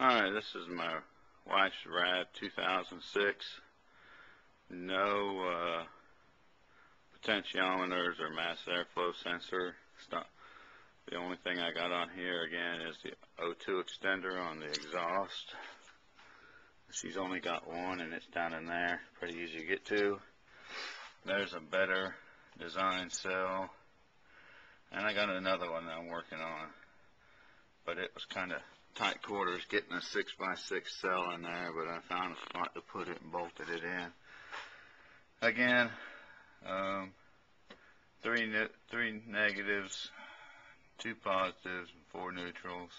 Alright, this is my wife's Rav 2006. No potentiometers or mass airflow sensor. The only thing I got on here again is the O2 extender on the exhaust. She's only got one and it's down in there. Pretty easy to get to. There's a better design cell. And I got another one that I'm working on. But it was kind of tight quarters getting a 6x6 cell in there, but I found a spot to put it and bolted it in. Again, three negatives, 2 positives, and 4 neutrals.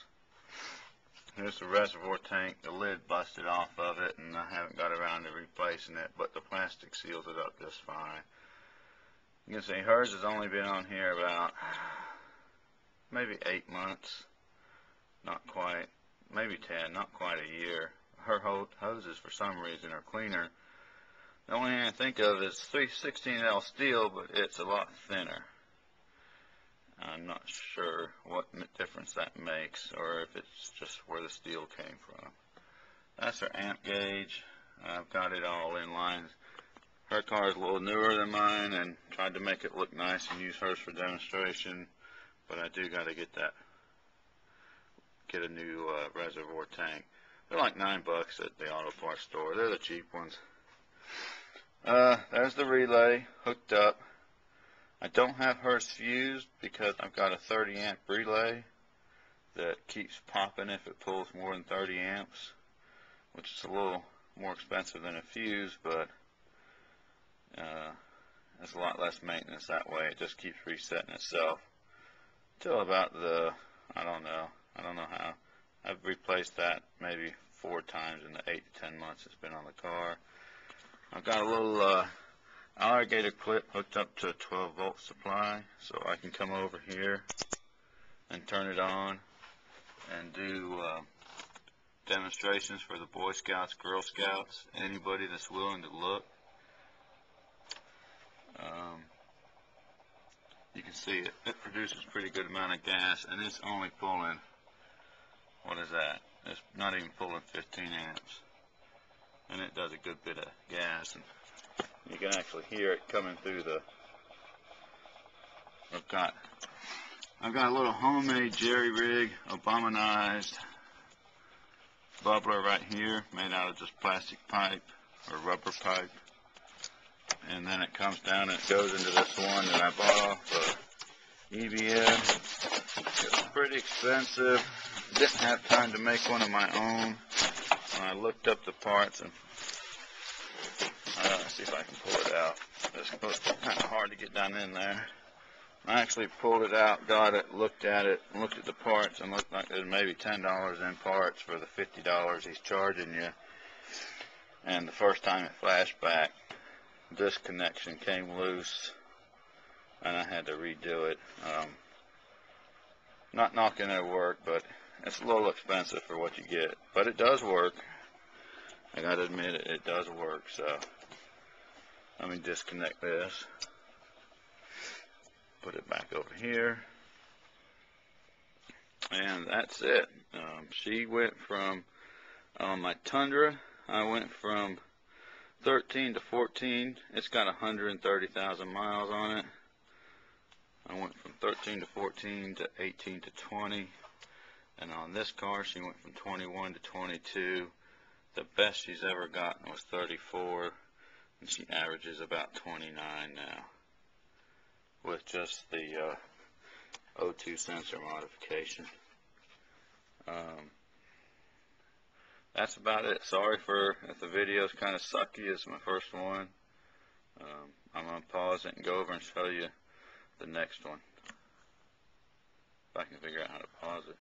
Here's the reservoir tank. The lid busted off of it, and I haven't got around to replacing it, but the plastic seals it up just fine. You can see hers has only been on here about maybe 8 months. Not quite, maybe 10, not quite a year. Her hoses, for some reason, are cleaner. The only thing I think of is 316L steel, but it's a lot thinner. I'm not sure what difference that makes, or if it's just where the steel came from. That's her amp gauge. I've got it all in line. Her car is a little newer than mine, and tried to make it look nice and use hers for demonstration, but I do got to get a new reservoir tank. They're like $9 at the auto parts store. They're the cheap ones. There's the relay hooked up. I don't have hers fused because I've got a 30 amp relay that keeps popping if it pulls more than 30 amps, which is a little more expensive than a fuse, but it's a lot less maintenance that way. It just keeps resetting itself till about I don't know how. I've replaced that maybe 4 times in the 8 to 10 months it's been on the car. I've got a little alligator clip hooked up to a 12-volt supply, so I can come over here and turn it on and do demonstrations for the Boy Scouts, Girl Scouts, anybody that's willing to look. You can see it produces a pretty good amount of gas, and it's only pulling, what is that? It's not even pulling 15 amps. And it does a good bit of gas, and you can actually hear it coming through the. I've got a little homemade jerry rig, Obamanized bubbler right here, made out of just plastic pipe or rubber pipe, and then it comes down and it goes into this one that I bought off EBM. It's pretty expensive. Didn't have time to make one of my own. I looked up the parts and let's see if I can pull it out. It's kind of hard to get down in there. I actually pulled it out, got it, looked at the parts, and looked like there's maybe $10 in parts for the $50 he's charging you. And the first time it flashed back, this connection came loose, and I had to redo it. Not knocking their work, but it's a little expensive for what you get, but it does work. I gotta admit it does work. So let me disconnect this, put it back over here, and that's it. She went from my Tundra, I went from 13 to 14. It's got 130,000 miles on it. I went from 13 to 14 to 18 to 20. And on this car, she went from 21 to 22. The best she's ever gotten was 34, and she averages about 29 now, with just the O2 sensor modification. That's about it. Sorry if the video's kind of sucky. It's my first one. I'm going to pause it and go over and show you the next one, if I can figure out how to pause it.